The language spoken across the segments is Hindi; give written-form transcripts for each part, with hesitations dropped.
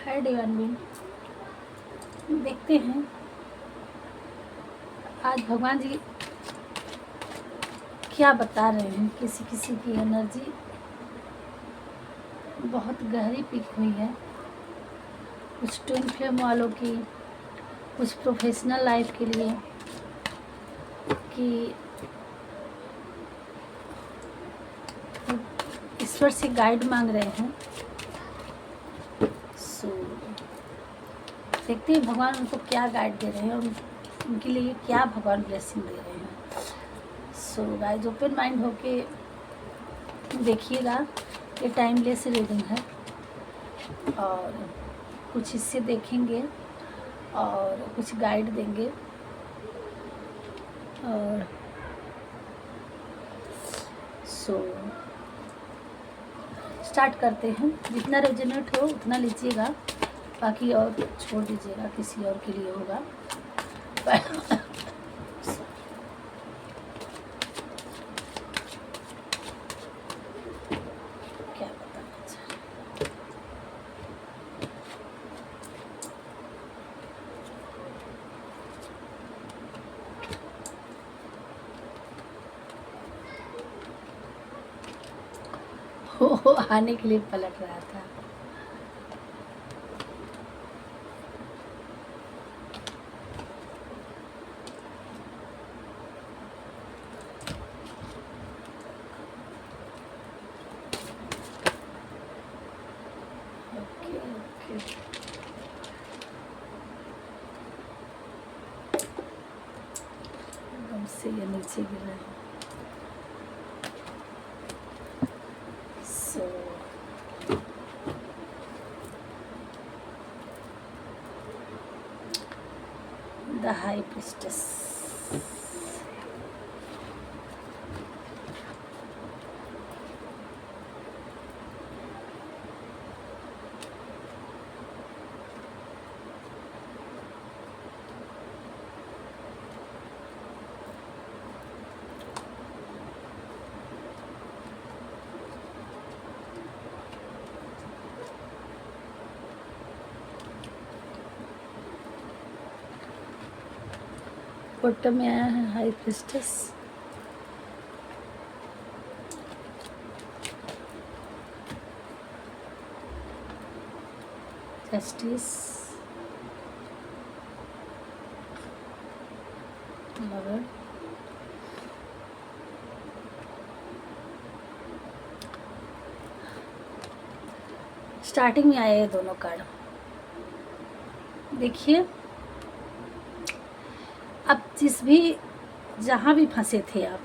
है डिवाइन बीइंग। देखते हैं आज भगवान जी क्या बता रहे हैं। किसी किसी की एनर्जी बहुत गहरी पिक हुई है, कुछ ट्विन फ्लेम वालों की, कुछ प्रोफेशनल लाइफ के लिए, कि ईश्वर से गाइड मांग रहे हैं। सो देखते हैं भगवान उनको क्या गाइड दे रहे हैं और उनके लिए क्या भगवान ब्लेसिंग दे रहे हैं। सो गाइस ओपन माइंड होके देखिएगा। ये टाइमलेस रीडिंग है और कुछ हिस्से देखेंगे और कुछ गाइड देंगे और सो स्टार्ट करते हैं। जितना रेजोनेट हो उतना लीजिएगा, बाकी और छोड़ दीजिएगा, किसी और के लिए होगा। क्या बताना चाह हो आने के लिए पलट रहा था। ओके ओके एकदम से ये नीचे गिर रहा है। So the high priestess. Bottom में आया है high priestess. Justice, lover, starting में आए ये दोनों कार्ड। देखिए अब जहाँ भी फंसे थे आप,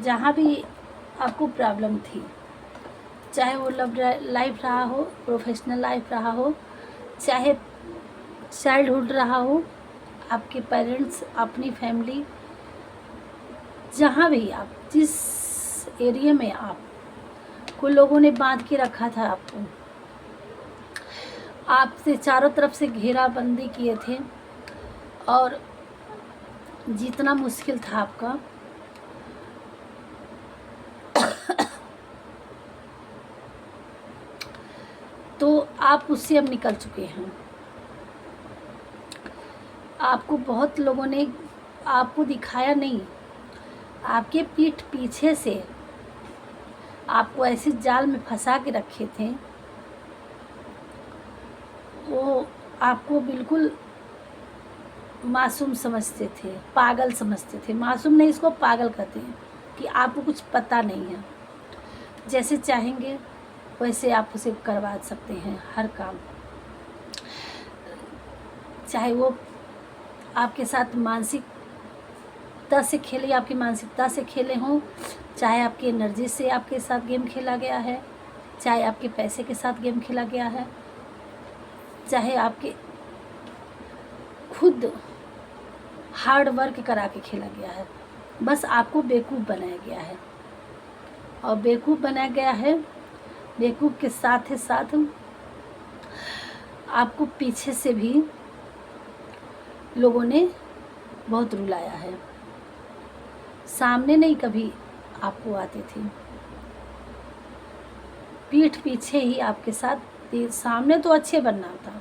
जहाँ भी आपको प्रॉब्लम थी, चाहे वो लव लाइफ रहा हो, प्रोफेशनल लाइफ रहा हो, चाहे चाइल्डहुड रहा हो, आपके पेरेंट्स, अपनी फैमिली, जहाँ भी आप, जिस एरिया में आपको लोगों ने बांध के रखा था, आपसे चारों तरफ से घेराबंदी किए थे और जितना मुश्किल था आपका, तो आप उससे अब निकल चुके हैं। आपको बहुत लोगों ने आपको दिखाया नहीं, आपके पीठ पीछे से आपको ऐसे जाल में फंसा के रखे थे। वो आपको बिल्कुल मासूम समझते थे, पागल समझते थे। मासूम नहीं, इसको पागल कहते हैं, कि आपको कुछ पता नहीं है। जैसे चाहेंगे वैसे आप उसे करवा सकते हैं हर काम, चाहे वो आपके साथ मानसिकता से खेले, आपकी मानसिकता से खेले हों, चाहे आपकी एनर्जी से आपके साथ गेम खेला गया है, चाहे आपके पैसे के साथ गेम खेला गया है, चाहे आपके खुद हार्ड वर्क करा के खेला गया है। बस आपको बेवकूफ़ बनाया गया है और बेवकूफ़ बनाया गया है। बेवकूफ़ के साथ ही साथ आपको पीछे से भी लोगों ने बहुत रुलाया है। सामने नहीं कभी आपको आते थे, पीठ पीछे ही आपके साथ सामने तो अच्छे बनना था,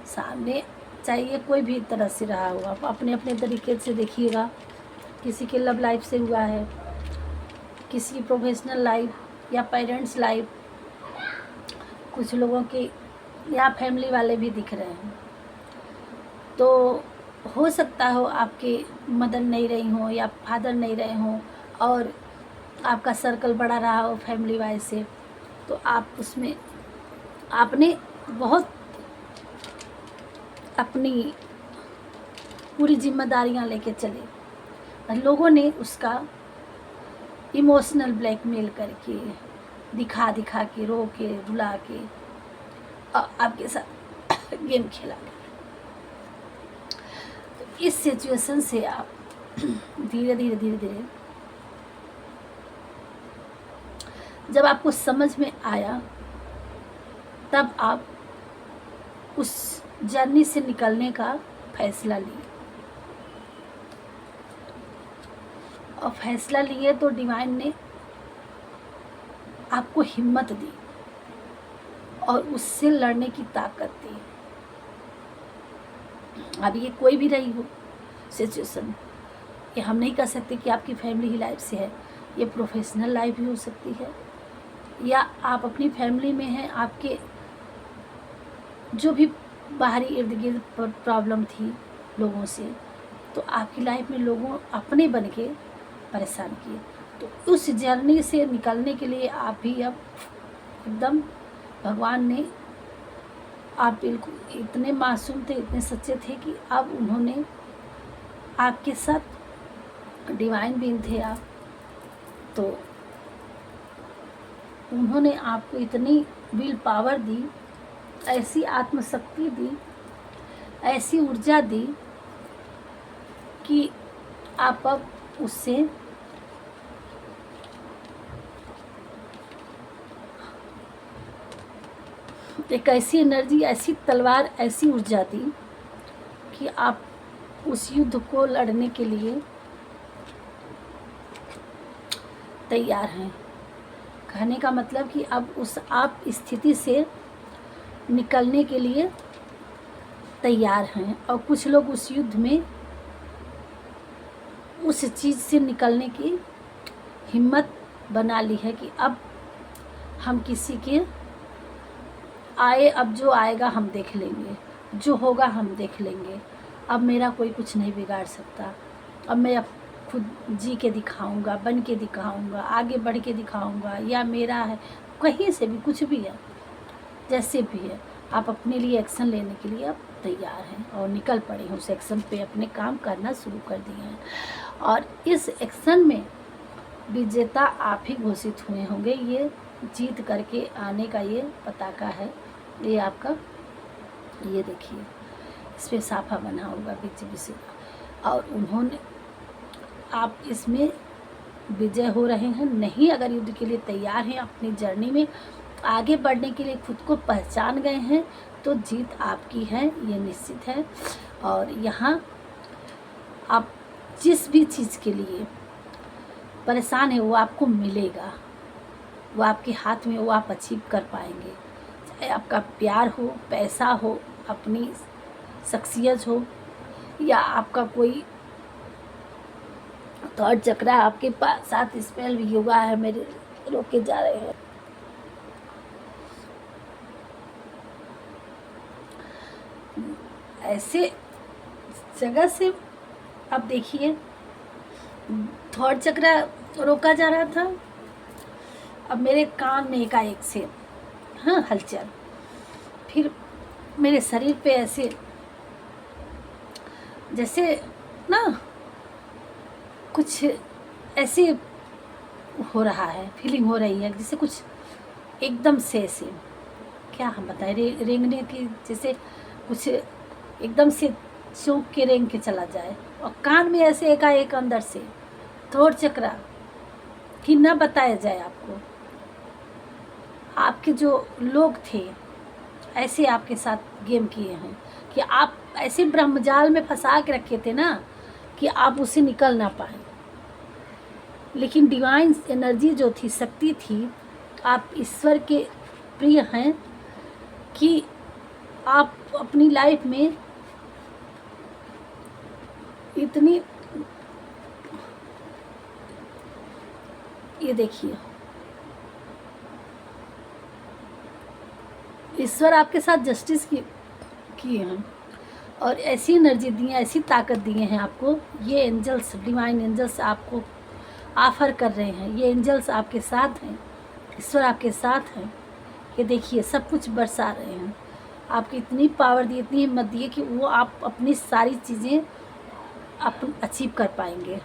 सामने चाहिए कोई भी तरह से रहा हो, आप अपने अपने तरीके से देखिएगा। किसी के लव लाइफ से हुआ है, किसी की प्रोफेशनल लाइफ या पेरेंट्स लाइफ, कुछ लोगों की या फैमिली वाले भी दिख रहे हैं। तो हो सकता हो आपके मदर नहीं रही हो या फादर नहीं रहे हो और आपका सर्कल बड़ा रहा हो फैमिली वाइज से, तो आप उसमें आपने बहुत अपनी पूरी जिम्मेदारियां लेके चले और लोगों ने उसका इमोशनल ब्लैकमेल करके दिखा दिखा के रो के रुला के और आपके साथ गेम खेला। तो इस सिचुएशन से आप धीरे धीरे धीरे धीरे जब आपको समझ में आया तब आप उस जर्नी से निकलने का फैसला लिए, और फैसला लिए तो डिवाइन ने आपको हिम्मत दी और उससे लड़ने की ताकत दी। अब ये कोई भी रही हो सिचुएशन, ये हम नहीं कह सकते कि आपकी फैमिली ही लाइफ से है, ये प्रोफेशनल लाइफ भी हो सकती है, या आप अपनी फैमिली में हैं, आपके जो भी बाहरी इर्द गिर्द प्रॉब्लम थी लोगों से, तो आपकी लाइफ में लोगों अपने बन के परेशान किए। तो उस जर्नी से निकलने के लिए आप भी अब एकदम भगवान ने, आप बिल्कुल इतने मासूम थे, इतने सच्चे थे कि अब उन्होंने आपके साथ डिवाइन बीइंग थे आप, तो उन्होंने आपको इतनी विल पावर दी, ऐसी आत्मशक्ति दी, ऐसी ऊर्जा दी कि आप अब उससे एक ऐसी एनर्जी, ऐसी तलवार, ऐसी ऊर्जा दी कि आप उस युद्ध को लड़ने के लिए तैयार हैं। कहने का मतलब कि अब उस आप स्थिति से निकलने के लिए तैयार हैं, और कुछ लोग उस युद्ध में उस चीज़ से निकलने की हिम्मत बना ली है कि अब हम किसी के आए, अब जो आएगा हम देख लेंगे, जो होगा हम देख लेंगे, अब मेरा कोई कुछ नहीं बिगाड़ सकता, अब मैं खुद जी के दिखाऊंगा, बन के दिखाऊंगा, आगे बढ़ के दिखाऊंगा, या मेरा है कहीं से भी कुछ भी है, जैसे भी है, आप अपने लिए एक्शन लेने के लिए अब तैयार हैं और निकल पड़े हैं उस एक्शन पे, अपने काम करना शुरू कर दिए हैं। और इस एक्शन में विजेता आप ही घोषित हुए होंगे। ये जीत करके आने का ये पताका है, ये आपका, ये देखिए इस पर साफा बना होगा बीजेपी से, और उन्होंने, आप इसमें विजय हो रहे हैं। नहीं, अगर युद्ध के लिए तैयार हैं, अपनी जर्नी में आगे बढ़ने के लिए खुद को पहचान गए हैं, तो जीत आपकी है, ये निश्चित है। और यहाँ आप जिस भी चीज़ के लिए परेशान है वो आपको मिलेगा, वो आपके हाथ में, वो आप अचीव कर पाएंगे। चाहे आपका प्यार हो, पैसा हो, अपनी शख्सियत हो, या आपका कोई थर्ड चक्रा आपके पास साथ स्पेल भी हुआ है, मेरे रोके जा रहे हैं। ऐसे जगह से अब देखिए, थर्ड चक्रा रोका जा रहा था, अब मेरे कान में एकाएक से हलचल, फिर मेरे शरीर पे ऐसे जैसे ना कुछ ऐसे हो रहा है, फीलिंग हो रही है जैसे कुछ एकदम से ऐसे, क्या हम बताएं, रेंगने की, जैसे कुछ एकदम से चौंक के रेंग के चला जाए, और कान में ऐसे एकाएक अंदर से थर्ड चक्रा कि न बताया जाए आपको। आपके जो लोग थे ऐसे आपके साथ गेम किए हैं कि आप ऐसे ब्रह्मजाल में फंसा के रखे थे ना कि आप उससे निकल ना पाए। लेकिन डिवाइन एनर्जी जो थी, शक्ति थी, आप ईश्वर के प्रिय हैं कि आप अपनी लाइफ में इतनी, ये देखिए ईश्वर आपके साथ जस्टिस किए हैं और ऐसी एनर्जी दी है, ऐसी ताकत दिए हैं आपको। ये एंजल्स, डिवाइन एंजल्स आपको ऑफर कर रहे हैं। ये एंजल्स आपके साथ हैं, ईश्वर आपके साथ हैं। ये देखिए सब कुछ बरसा रहे हैं, आपकी इतनी पावर दी, इतनी हिम्मत दी है कि वो आप अपनी सारी चीज़ें आप अचीव कर पाएंगे।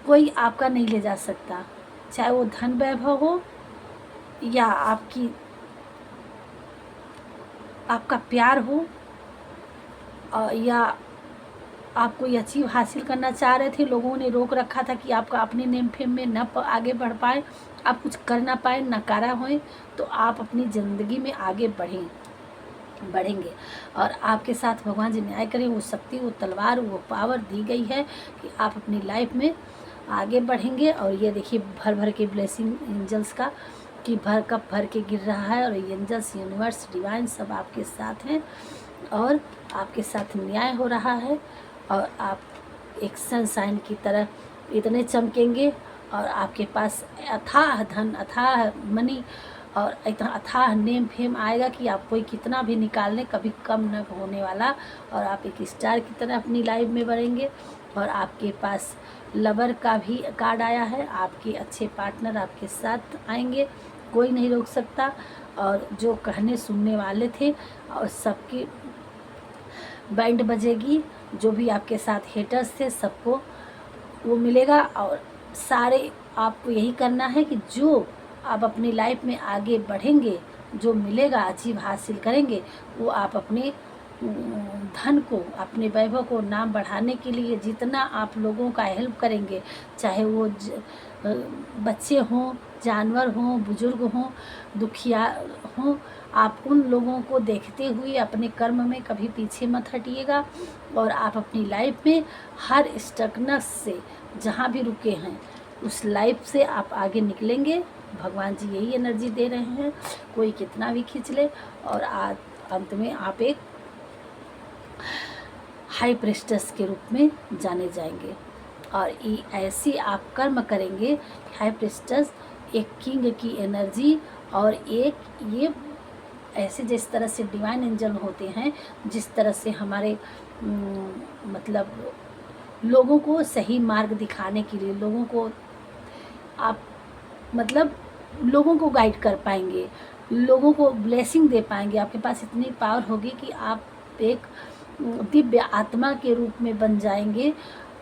कोई आपका नहीं ले जा सकता, चाहे वो धन वैभव हो या आपका प्यार हो, या आप कोई अचीव हासिल करना चाह रहे थे, लोगों ने रोक रखा था कि आपका अपने नेम फेम में न आगे बढ़ पाए, आप कुछ कर ना पाए, नकारा होए, तो आप अपनी ज़िंदगी में आगे बढ़ेंगे और आपके साथ भगवान जी न्याय करें। वो शक्ति, वो तलवार, वो पावर दी गई है कि आप अपनी लाइफ में आगे बढ़ेंगे। और ये देखिए भर भर के ब्लेसिंग एंजल्स का कि कप भर के गिर रहा है और एंजल्स, यूनिवर्स, डिवाइन सब आपके साथ हैं और आपके साथ न्याय हो रहा है और आप एक सनशाइन की तरह इतने चमकेंगे और आपके पास अथाह धन, अथाह मनी और इतना अथाह नेम फेम आएगा कि आप कोई कितना भी निकाल लें कभी कम न होने वाला। और आप एक स्टार की तरह अपनी लाइफ में बढ़ेंगे और आपके पास लवर का भी कार्ड आया है। आपके अच्छे पार्टनर आपके साथ आएंगे, कोई नहीं रोक सकता। और जो कहने सुनने वाले थे और सबकी बैंड बजेगी, जो भी आपके साथ हेटर्स थे सबको वो मिलेगा। और सारे आपको यही करना है कि जो आप अपनी लाइफ में आगे बढ़ेंगे, जो मिलेगा, अचीव हासिल करेंगे, वो आप अपने धन को, अपने वैभव को, नाम बढ़ाने के लिए जितना आप लोगों का हेल्प करेंगे, चाहे वो बच्चे हों, जानवर हों, बुजुर्ग हों, दुखिया हों, आप उन लोगों को देखते हुए अपने कर्म में कभी पीछे मत हटिएगा। और आप अपनी लाइफ में हर स्टकनेस से जहाँ भी रुके हैं उस लाइफ से आप आगे निकलेंगे। भगवान जी यही एनर्जी दे रहे हैं, कोई कितना भी खींच ले। और आज अंत में आप एक हाई प्रेस्टेस के रूप में जाने जाएंगे और ऐसी आप कर्म करेंगे। हाई प्रेस्टेस एक किंग की एनर्जी और एक ये ऐसे जिस तरह से डिवाइन एंजल होते हैं, जिस तरह से हमारे मतलब लोगों को सही मार्ग दिखाने के लिए, लोगों को आप मतलब लोगों को गाइड कर पाएंगे, लोगों को ब्लेसिंग दे पाएंगे। आपके पास इतनी पावर होगी कि आप एक दिव्य आत्मा के रूप में बन जाएंगे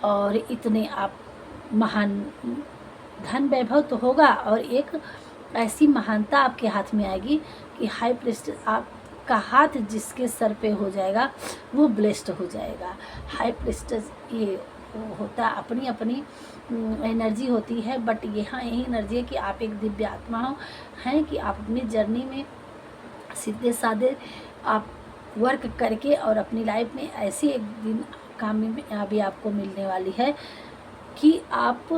और इतने आप महान, धन वैभव तो होगा और एक ऐसी महानता आपके हाथ में आएगी कि हाई प्रेस्टेस, आपका हाथ जिसके सर पे हो जाएगा वो ब्लेस्ड हो जाएगा। हाई प्रेस्टेस ये होता, अपनी अपनी एनर्जी होती है, बट यहाँ यही एनर्जी है कि आप एक दिव्य आत्मा हैं कि आप अपनी जर्नी में सीधे साधे आप वर्क करके और अपनी लाइफ में ऐसी एक दिन कामयाबी आपको मिलने वाली है कि आप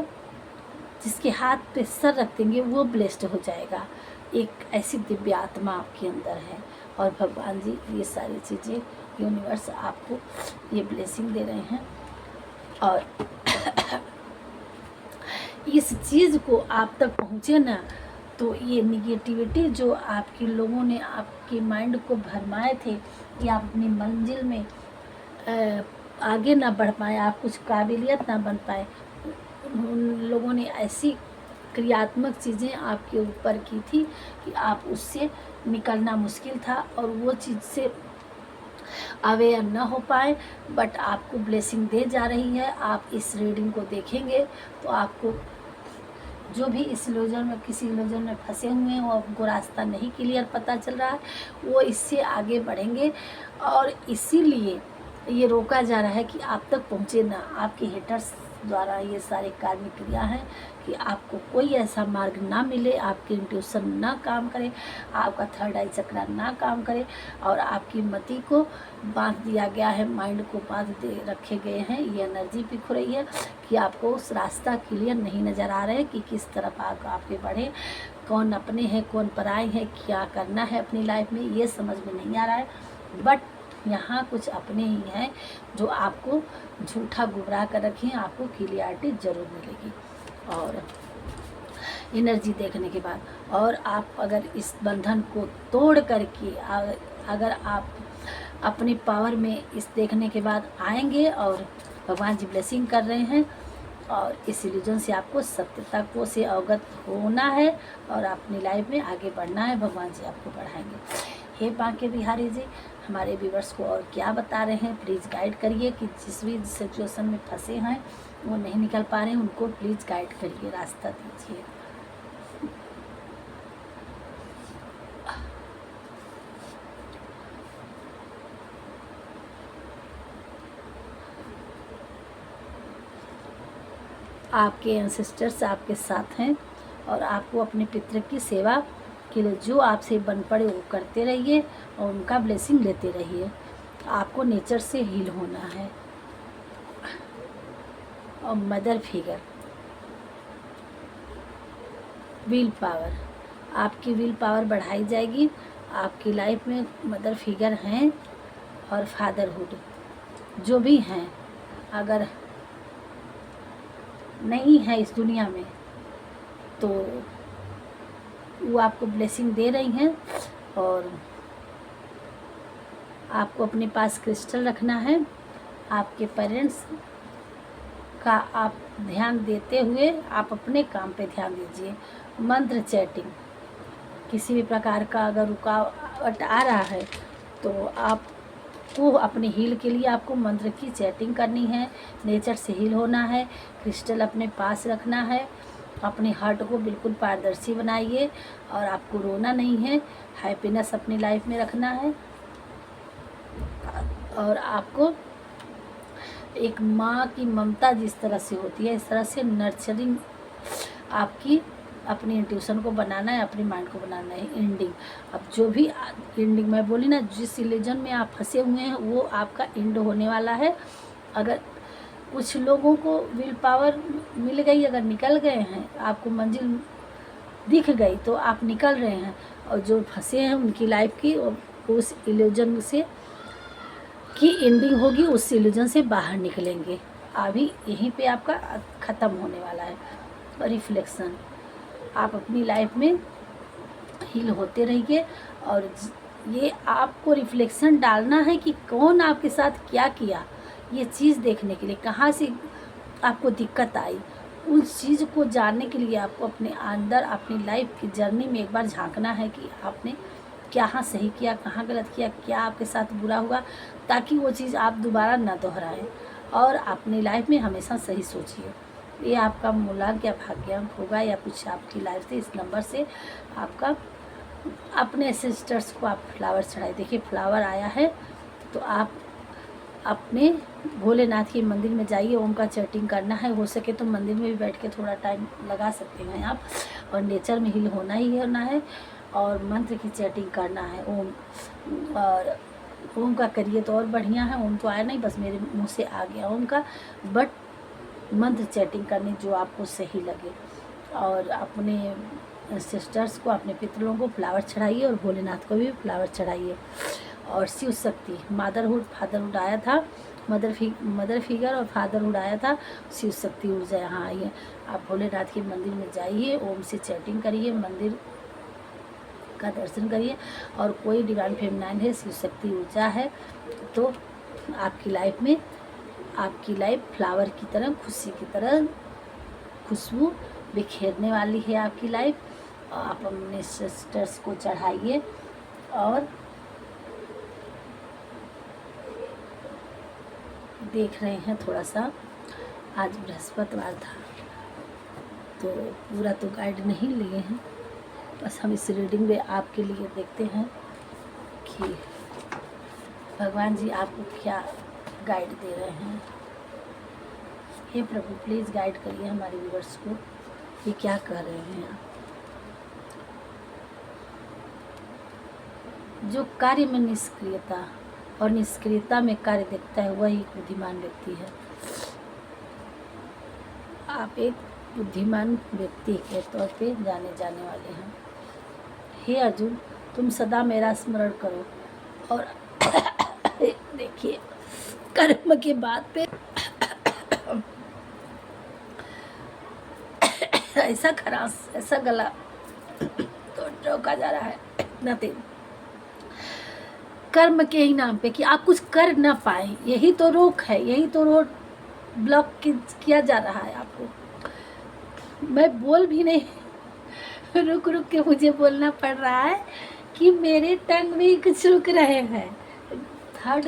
जिसके हाथ पे सर रख देंगे वो ब्लेस्ड हो जाएगा। एक ऐसी दिव्य आत्मा आपके अंदर है और भगवान जी ये सारी चीज़ें, यूनिवर्स आपको ये ब्लेसिंग दे रहे हैं। और इस चीज़ को आप तक पहुँचे ना, तो ये निगेटिविटी जो आपके लोगों ने आपके माइंड को भरमाए थे कि आप अपनी मंजिल में आगे ना बढ़ पाए, आप कुछ काबिलियत ना बन पाए, उन लोगों ने ऐसी क्रियात्मक चीज़ें आपके ऊपर की थी कि आप उससे निकलना मुश्किल था और वो चीज़ से अवेयर न हो पाए। बट आपको ब्लेसिंग दे जा रही है। आप इस रीडिंग को देखेंगे तो आपको जो भी इस इल्यूजन में, किसी इल्यूजन में फंसे हुए हैं, वो आपको रास्ता नहीं क्लियर पता चल रहा है, वो इससे आगे बढ़ेंगे। और इसीलिए ये रोका जा रहा है कि आप तक पहुँचे ना। आपके हेटर्स द्वारा ये सारे कार्य क्रिया है कि आपको कोई ऐसा मार्ग ना मिले, आपकी इंट्यूशन ना काम करे, आपका थर्ड आई चक्रा ना काम करे और आपकी मति को बांध दिया गया है, माइंड को बांध दे रखे गए हैं। ये एनर्जी भी खो रही है कि आपको उस रास्ता क्लियर नहीं नज़र आ रहा है कि किस तरफ आप आगे बढ़े, कौन अपने हैं कौन पराए हैं, क्या करना है अपनी लाइफ में ये समझ में नहीं आ रहा है। बट यहाँ कुछ अपने ही हैं जो आपको झूठा गुमराह कर रखे हैं, आपको क्लियरिटी ज़रूर मिलेगी। और एनर्जी देखने के बाद, और आप अगर इस बंधन को तोड़ करके अगर आप अपनी पावर में इस देखने के बाद आएंगे और भगवान जी ब्लेसिंग कर रहे हैं, और इस इल्यूजन से आपको सत्यता को से अवगत होना है और अपनी लाइफ में आगे बढ़ना है। भगवान जी आपको बढ़ाएंगे। हे बांके बिहारी जी, हमारे व्यूवर्स को और क्या बता रहे हैं प्लीज़ गाइड करिए, कि जिस भी सिचुएशन में फंसे हैं वो नहीं निकल पा रहे हैं उनको प्लीज़ गाइड करिए, रास्ता दीजिए। आपके एंसेस्टर्स आपके साथ हैं और आपको अपने पितृ की सेवा के लिए जो आपसे बन पड़े वो करते रहिए और उनका ब्लेसिंग लेते रहिए। आपको नेचर से हील होना है। और मदर फिगर, विल पावर, आपकी विल पावर बढ़ाई जाएगी। आपकी लाइफ में मदर फिगर हैं और फादरहुड जो भी हैं, अगर नहीं है इस दुनिया में तो वो आपको ब्लेसिंग दे रही हैं। और आपको अपने पास क्रिस्टल रखना है। आपके पेरेंट्स का आप ध्यान देते हुए आप अपने काम पे ध्यान दीजिए। मंत्र चैटिंग, किसी भी प्रकार का अगर रुकावट आ रहा है तो आपको अपने हील के लिए आपको मंत्र की चैटिंग करनी है। नेचर से हील होना है। क्रिस्टल अपने पास रखना है। अपने हार्ट को बिल्कुल पारदर्शी बनाइए और आपको रोना नहीं है। हैप्पीनेस अपनी लाइफ में रखना है। और आपको एक माँ की ममता जिस तरह से होती है इस तरह से नर्चरिंग आपकी अपनी इंट्यूशन को बनाना है, अपनी माइंड को बनाना है। एंडिंग, अब जो भी एंडिंग मैं बोली ना, जिस रिलीजन में आप फंसे हुए हैं वो आपका एंड होने वाला है। अगर कुछ लोगों को विल पावर मिल गई, अगर निकल गए हैं, आपको मंजिल दिख गई तो आप निकल रहे हैं। और जो फंसे हैं उनकी लाइफ की उस इल्यूजन से की एंडिंग होगी, उस इल्यूजन से बाहर निकलेंगे। अभी यहीं पे आपका ख़त्म होने वाला है। रिफ्लेक्शन, आप अपनी लाइफ में हील होते रहिए और ये आपको रिफ्लेक्शन डालना है कि कौन आपके साथ क्या किया, ये चीज़ देखने के लिए कहाँ से आपको दिक्कत आई, उस चीज़ को जानने के लिए आपको अपने अंदर अपनी लाइफ की जर्नी में एक बार झांकना है कि आपने कहाँ सही किया, कहाँ गलत किया, क्या आपके साथ बुरा हुआ, ताकि वो चीज़ आप दोबारा ना दोहराएं और अपनी लाइफ में हमेशा सही सोचिए। ये आपका मूलांक या भाग्यांक होगा या कुछ आपकी लाइफ से इस नंबर से आपका अपने सिस्टर्स को आप फ्लावर चढ़ाए। देखिए फ्लावर आया है तो आप अपने भोलेनाथ के मंदिर में जाइए, ओम का चैटिंग करना है। हो सके तो मंदिर में भी बैठ के थोड़ा टाइम लगा सकते हैं आप, और नेचर में हील होना ही होना है और मंत्र की चैटिंग करना है। ओम, और ओम का करिए तो और बढ़िया है। ओम तो आया नहीं, बस मेरे मुंह से आ गया ओम का, बट मंत्र चैटिंग करनी जो आपको सही लगे। और अपने सिस्टर्स को, अपने पितरों को फ्लावर चढ़ाइए और भोलेनाथ को भी फ्लावर चढ़ाइए। और शिव शक्ति, मदरहुड फादरहुड आया था, मदर फिगर और फादरहुड आया था, शिव शक्ति ऊर्जा यहाँ आई है। आप भोलेनाथ के मंदिर में जाइए, ओम से चैटिंग करिए, मंदिर का दर्शन करिए। और कोई डिवाइन फेमिनाइन है, शिव शक्ति ऊर्जा है, तो आपकी लाइफ में आपकी लाइफ फ्लावर की तरह, खुशी की तरह खुशबू बिखेरने वाली है आपकी लाइफ। आप अपने सिस्टर्स को चढ़ाइए। और देख रहे हैं थोड़ा सा, आज बृहस्पतिवार था तो पूरा तो गाइड नहीं लिए हैं, बस हम इस रीडिंग में आपके लिए देखते हैं कि भगवान जी आपको क्या गाइड दे रहे हैं। हे प्रभु प्लीज़ गाइड करिए हमारे व्यूअर्स को, ये क्या कह रहे हैं आप। जो कार्य में निष्क्रियता और निष्क्रियता में कार्य देखता है वही बुद्धिमान व्यक्ति है। आप एक बुद्धिमान व्यक्ति के तौर पे जाने जाने वाले हैं। हे अर्जुन, तुम सदा मेरा स्मरण करो और देखिए कर्म के बाद पे ऐसा खराश, ऐसा गला तो रोका जा रहा है नथिंग, कर्म के ही नाम पे कि आप कुछ कर ना पाए, यही तो रोक है, यही तो रोड ब्लॉक किया जा रहा है आपको। मैं बोल भी नहीं, रुक रुक के मुझे बोलना पड़ रहा है कि मेरे टंग भी कुछ रुक रहे हैं। थर्ड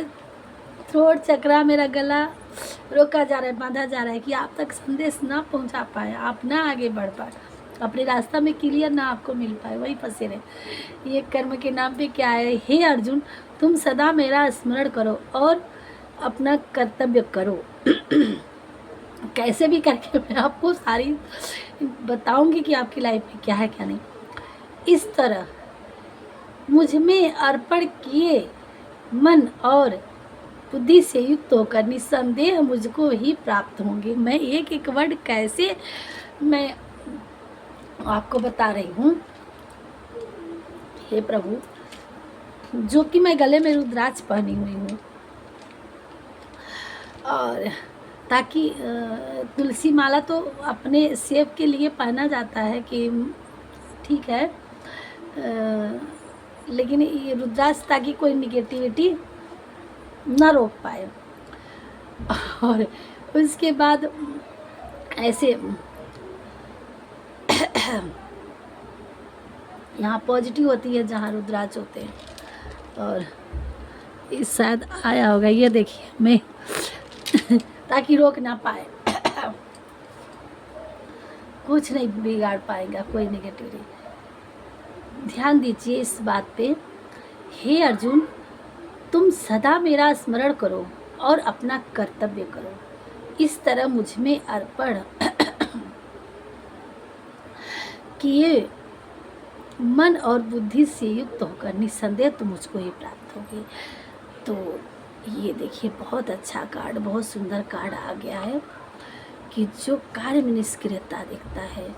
थ्रोट चक्रा, मेरा गला रोका जा रहा है, बांधा जा रहा है कि आप तक संदेश ना पहुंचा पाए, आप ना आगे बढ़ पाए, अपने रास्ता में क्लियर ना आपको मिल पाए, वही फंसे रहे। ये कर्म के नाम पे क्या है? हे अर्जुन, तुम सदा मेरा स्मरण करो और अपना कर्तव्य करो। कैसे भी करके मैं आपको सारी बताऊंगी कि आपकी लाइफ में क्या है क्या नहीं। इस तरह मुझ में अर्पण किए मन और बुद्धि से युक्त होकर निस्संदेह मुझको ही प्राप्त होंगे। मैं एक एक वर्ड कैसे मैं आपको बता रही हूँ। हे प्रभु, जो कि मैं गले में रुद्राक्ष पहनी हुई हूँ और ताकि तुलसी माला तो अपने सेव के लिए पहना जाता है कि ठीक है, लेकिन ये रुद्राक्ष ताकि कोई निगेटिविटी ना रोक पाए। और उसके बाद ऐसे यहाँ पॉजिटिव होती है जहाँ रुद्राक्ष होते हैं। और इस शायद आया होगा, ये देखिए मैं ताकि रोक ना पाए, कुछ नहीं बिगाड़ पाएगा कोई नेगेटिविटी। ध्यान दीजिए इस बात पे। हे अर्जुन, तुम सदा मेरा स्मरण करो और अपना कर्तव्य करो। इस तरह मुझ में अर्पण किए मन और बुद्धि से युक्त होकर निस्संदेह तुम मुझको ही प्राप्त होगे। तो ये देखिए बहुत अच्छा कार्ड, बहुत सुंदर कार्ड आ गया है कि जो कार्य में निष्क्रियता दिखता है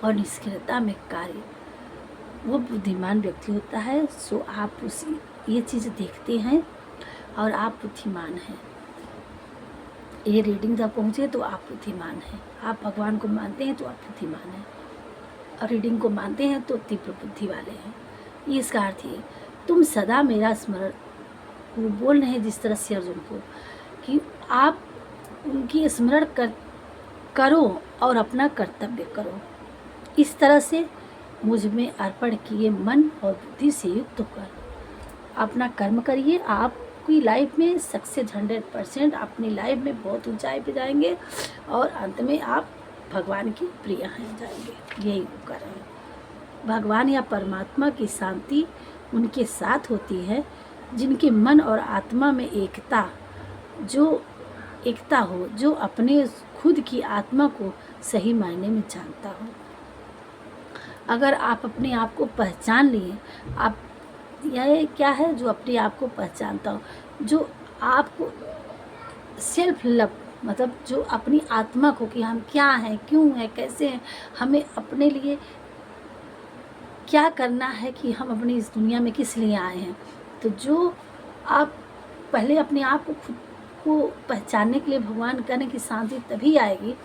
और निष्क्रियता में कार्य, वो बुद्धिमान व्यक्ति होता है। सो आप उसी ये चीज़ देखते हैं और आप बुद्धिमान हैं। ये रीडिंग जब पहुँचे तो आप बुद्धिमान हैं। आप भगवान को मानते हैं तो आप बुद्धिमान हैं, और रीडिंग को मानते हैं तो तीव्र बुद्धि वाले हैं। ये इसका अर्थ है तुम सदा मेरा स्मरण, वो बोल रहे हैं जिस तरह से अर्जुन को कि आप उनकी स्मरण करो और अपना कर्तव्य करो। इस तरह से मुझ में अर्पण किए मन और बुद्धि से युक्त होकर अपना कर्म करिए। आपकी लाइफ में सक्सेस 100%, अपनी लाइफ में बहुत ऊंचाई पे जाएंगे और अंत में आप भगवान की प्रिय हैं जाएंगे। यही वो कर रहे हैं। भगवान या परमात्मा की शांति उनके साथ होती है जिनके मन और आत्मा में एकता हो, जो अपने खुद की आत्मा को सही मायने में जानता हो। अगर आप अपने आप को पहचान लिए, आप यह क्या है जो अपने आप को पहचानता हो, जो आपको सेल्फ लव, मतलब जो अपनी आत्मा को कि हम क्या हैं, क्यों हैं, कैसे हैं, हमें अपने लिए क्या करना है, कि हम अपनी इस दुनिया में किस लिए आए हैं। तो जो आप पहले अपने आप को खुद को पहचानने के लिए भगवान कहने की शांति तभी आएगी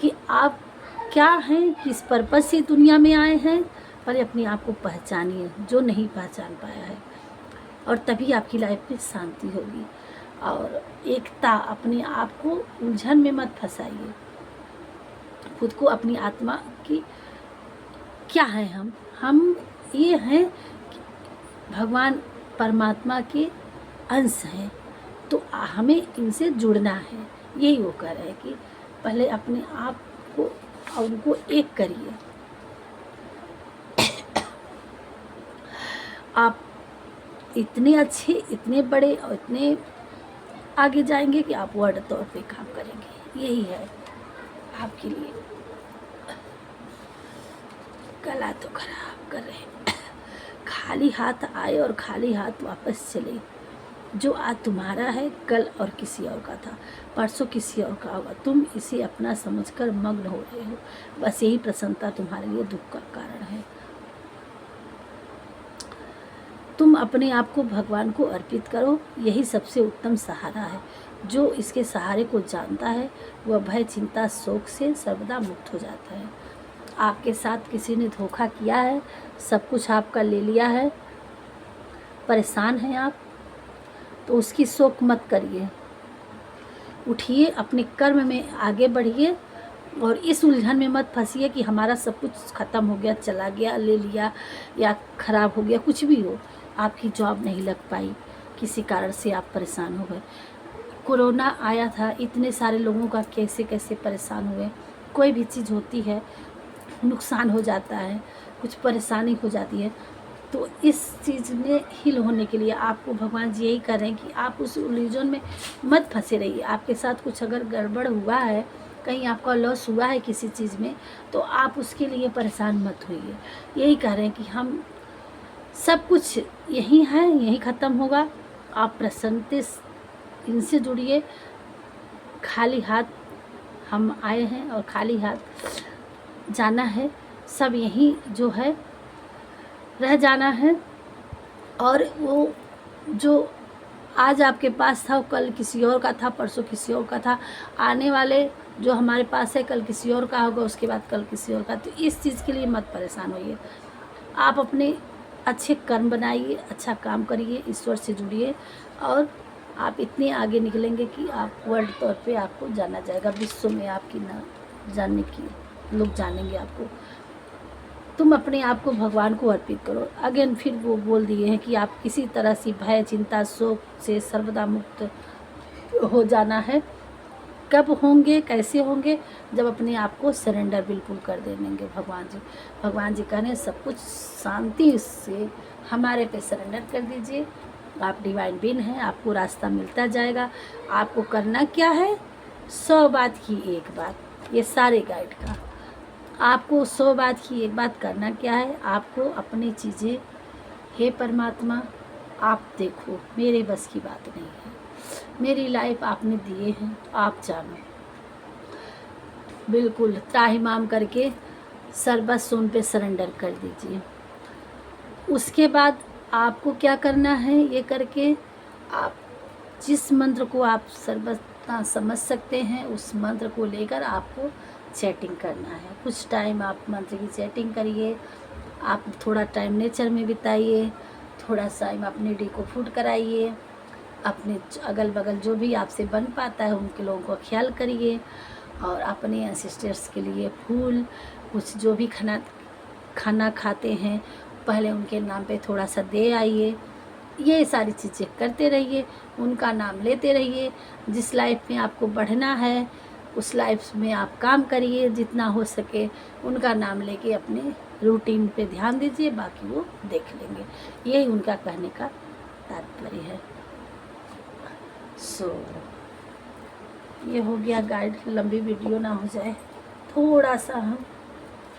कि आप क्या हैं, किस पर्पस से दुनिया में आए हैं। पर अपने आप को पहचानिए जो नहीं पहचान पाया है, और तभी आपकी लाइफ में शांति होगी। और एकता, अपने आप को उलझन में मत फंसाइए। खुद को अपनी आत्मा की क्या है, हम ये हैं कि भगवान परमात्मा के अंश हैं, तो हमें इनसे जुड़ना है। यही वो कह रहे हैं कि पहले अपने आप को और उनको एक करिए। आप इतने अच्छे, इतने बड़े और इतने आगे जाएंगे कि आप वर्ड तौर पे काम करेंगे। यही है आपके लिए। गला तो खराब कर रहे हैं। खाली हाथ आए और खाली हाथ वापस चले, जो आज तुम्हारा है कल और किसी और का था, परसों किसी और का होगा। तुम इसे अपना समझकर मग्न हो रहे हो, बस यही प्रसन्नता तुम्हारे लिए दुख का कारण है। तुम अपने आप को भगवान को अर्पित करो, यही सबसे उत्तम सहारा है। जो इसके सहारे को जानता है वह भय, चिंता, शोक से सर्वदा मुक्त हो जाता है। आपके साथ किसी ने धोखा किया है, सब कुछ आपका ले लिया है, परेशान हैं आप, तो उसकी शोक मत करिए। उठिए, अपने कर्म में आगे बढ़िए और इस उलझन में मत फंसिए कि हमारा सब कुछ ख़त्म हो गया, चला गया, ले लिया या ख़राब हो गया, कुछ भी हो। आपकी जॉब नहीं लग पाई, किसी कारण से आप परेशान हो गए। कोरोना आया था, इतने सारे लोगों का कैसे कैसे परेशान हुए। कोई भी चीज़ होती है, नुकसान हो जाता है, कुछ परेशानी हो जाती है, तो इस चीज़ में हील होने के लिए आपको भगवान जी यही कर रहे हैं कि आप उस उलझन में मत फंसे रहिए। आपके साथ कुछ अगर गड़बड़ हुआ है, कहीं आपका लॉस हुआ है किसी चीज़ में, तो आप उसके लिए परेशान मत होइए। यही कह रहे हैं कि हम सब कुछ यही है, यही ख़त्म होगा। आप प्रसन्नता इनसे जुड़िए। खाली हाथ हम आए हैं और खाली हाथ जाना है। सब यही जो है रह जाना है, और वो जो आज आपके पास था वो कल किसी और का था, परसों किसी और का था। आने वाले जो हमारे पास है कल किसी और का होगा, उसके बाद कल किसी और का। तो इस चीज़ के लिए मत परेशान होइए। आप अपने अच्छे कर्म बनाइए, अच्छा काम करिए, ईश्वर से जुड़िए, और आप इतने आगे निकलेंगे कि आप वर्ल्ड तौर पे आपको जाना जाएगा, विश्व में आपकी ना जानने की लोग जानेंगे आपको। तुम अपने आप को भगवान को अर्पित करो। अगेन फिर वो बोल दिए हैं कि आप किसी तरह से भय, चिंता, शोक से सर्वदा मुक्त हो जाना है। कब होंगे, कैसे होंगे? जब अपने आप को सरेंडर बिल्कुल कर देंगे भगवान जी। भगवान जी कहने सब कुछ शांति से हमारे पे सरेंडर कर दीजिए। आप डिवाइन बीन हैं, आपको रास्ता मिलता जाएगा। आपको करना क्या है? 100 बात की एक बात, ये सारे गाइड का। आपको 100 बात की एक बात करना क्या है? आपको अपनी चीज़ें, हे परमात्मा आप देखो, मेरे बस की बात नहीं है, मेरी लाइफ आपने दिए हैं, आप जानो। बिल्कुल त्राहिमाम करके सर्वस्व उन पे सरेंडर कर दीजिए। उसके बाद आपको क्या करना है? ये करके आप जिस मंत्र को आप सर्वथा समझ सकते हैं, उस मंत्र को लेकर आपको चैटिंग करना है। कुछ टाइम आप मंत्र की चैटिंग करिए, आप थोड़ा टाइम नेचर में बिताइए, थोड़ा सा अपने डे को फूड कराइए, अपने अगल बगल जो भी आपसे बन पाता है उनके लोगों का ख्याल करिए, और अपने एंसेस्टर्स के लिए फूल, कुछ जो भी खाना खाते हैं पहले उनके नाम पे थोड़ा सा दे आइए। ये सारी चीज़ें करते रहिए, उनका नाम लेते रहिए। जिस लाइफ में आपको बढ़ना है उस लाइफ में आप काम करिए, जितना हो सके उनका नाम लेके अपने रूटीन पे ध्यान दीजिए, बाकी वो देख लेंगे। यही उनका कहने का तात्पर्य है। ये हो गया गाइड। लंबी वीडियो ना हो जाए, थोड़ा सा हम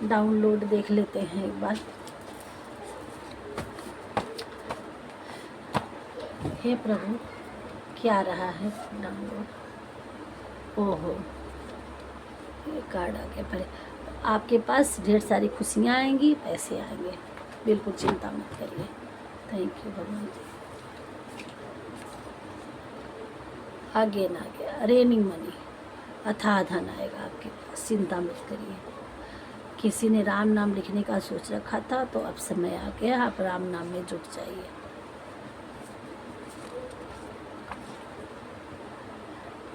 डाउनलोड देख लेते हैं एक बार। हे प्रभु, क्या रहा है डाउनलोड? ओहो, ये कार्ड आ गया। पहले आपके पास ढेर सारी खुशियाँ आएंगी, पैसे आएंगे, बिल्कुल चिंता मत करिए। थैंक यू भगवान जी। आगे ना गया, रेनिंग मनी, अथाह धन आएगा आपके पास, चिंता मत करिए। किसी ने राम नाम लिखने का सोच रखा था, तो अब समय आ गया, आप राम नाम में जुट जाइए।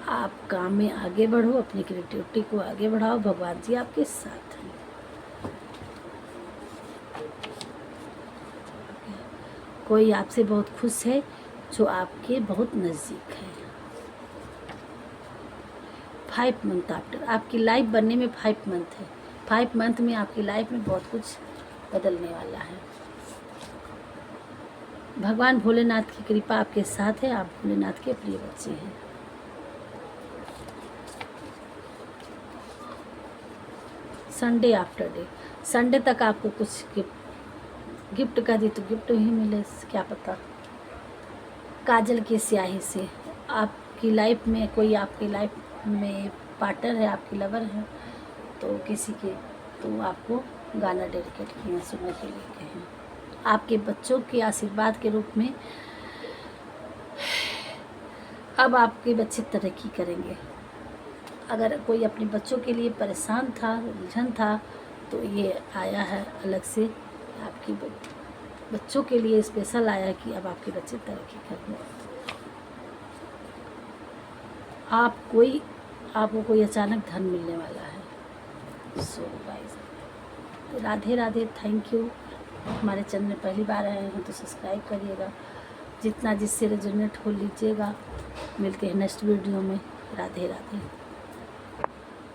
आप काम में आगे बढ़ो, अपनी क्रिएटिविटी को आगे बढ़ाओ, भगवान जी आपके साथ हैं। कोई आपसे बहुत खुश है जो आपके बहुत नज़दीक है। 5 मंथ आफ्टर, आपकी लाइफ बनने में 5 मंथ है। 5 मंथ में आपकी लाइफ में बहुत कुछ बदलने वाला है। भगवान भोलेनाथ की कृपा आपके साथ है, आप भोलेनाथ के प्रिय बच्चे हैं। संडे आफ्टर डे, संडे तक आपको कुछ गिफ्ट का दी तो गिफ्ट ही मिले, क्या पता। काजल की स्याही से। आपकी लाइफ में कोई आपकी लाइफ में पार्टनर है, आपकी लवर है, तो किसी के, तो आपको गाना डेडिकेट किए हैं, सुनने के लिए कहे हैं। आपके बच्चों के आशीर्वाद के रूप में अब आपके बच्चे तरक्की करेंगे। अगर कोई अपने बच्चों के लिए परेशान था, उलझन था, तो ये आया है अलग से आपकी बच्चों के लिए स्पेशल आया है कि अब आपके बच्चे तरक्की करेंगे। आपको कोई अचानक धन मिलने वाला है। So guys, Radhe Radhe, thank you. हमारे चैनल में पहली बार आए हैं तो सब्सक्राइब करिएगा, जितना जिससे रेजोनेट हो लीजिएगा। मिलते हैं नेक्स्ट वीडियो में। राधे राधे।